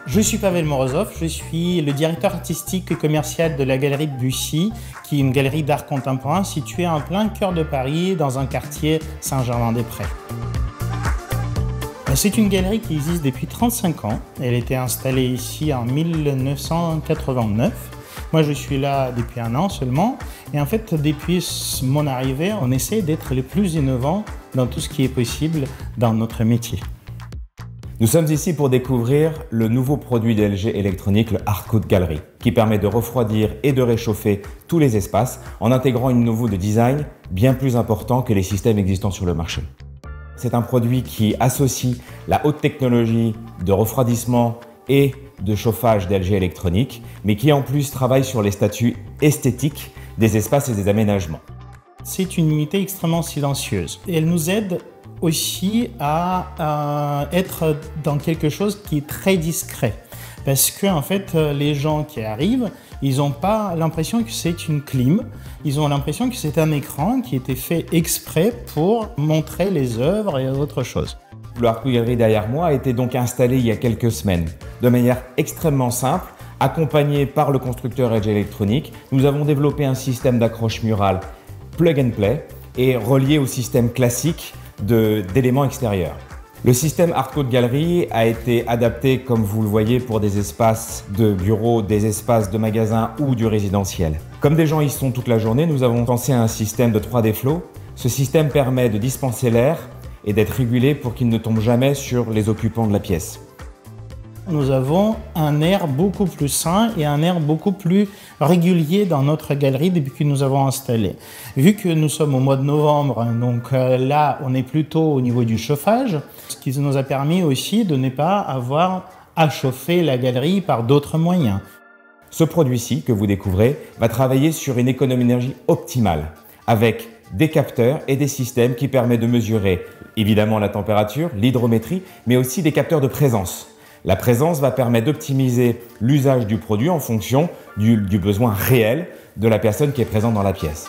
Je suis Pavel Morozov, je suis le directeur artistique et commercial de la Galerie Bussy, qui est une galerie d'art contemporain située en plein cœur de Paris, dans un quartier Saint-Germain-des-Prés. C'est une galerie qui existe depuis 35 ans. Elle a été installée ici en 1989. Moi, je suis là depuis 1 an seulement. Et en fait, depuis mon arrivée, on essaie d'être les plus innovants dans tout ce qui est possible dans notre métier. Nous sommes ici pour découvrir le nouveau produit d'LG Electronics, le Hardcoat Gallery, qui permet de refroidir et de réchauffer tous les espaces en intégrant une nouveau de design bien plus important que les systèmes existants sur le marché. C'est un produit qui associe la haute technologie de refroidissement et de chauffage d'LG Electronics, mais qui en plus travaille sur les statuts esthétiques des espaces et des aménagements. C'est une unité extrêmement silencieuse. Et elle nous aide aussi à être dans quelque chose qui est très discret. Parce que en fait, les gens qui arrivent, ils n'ont pas l'impression que c'est une clim, ils ont l'impression que c'est un écran qui a été fait exprès pour montrer les œuvres et autre chose. Le Hardcoat Gallery derrière moi a été donc installé il y a quelques semaines. De manière extrêmet simple, accompagné par le constructeur LG Electronics, nous avons développé un système d'accroche murale plug and play et relié au système classique d'éléments extérieurs. Le système Hardcoat Gallery a été adapté, comme vous le voyez, pour des espaces de bureaux, des espaces de magasins ou du résidentiel. Comme des gens y sont toute la journée, nous avons pensé à un système de 3D flow. Ce système permet de dispenser l'air et d'être régulé pour qu'il ne tombe jamais sur les occupants de la pièce. Nous avons un air beaucoup plus sain et un air beaucoup plus régulier dans notre galerie depuis que nous avons installé. Vu que nous sommes au mois de novembre, donc là on est plutôt au niveau du chauffage, ce qui nous a permis aussi de ne pas avoir à chauffer la galerie par d'autres moyens. Ce produit-ci que vous découvrez va travailler sur une économie d'énergie optimale avec des capteurs et des systèmes qui permettent de mesurer évidemment la température, l'hydrométrie, mais aussi des capteurs de présence. La présence va permettre d'optimiser l'usage du produit en fonction du besoin réel de la personne qui est présente dans la pièce.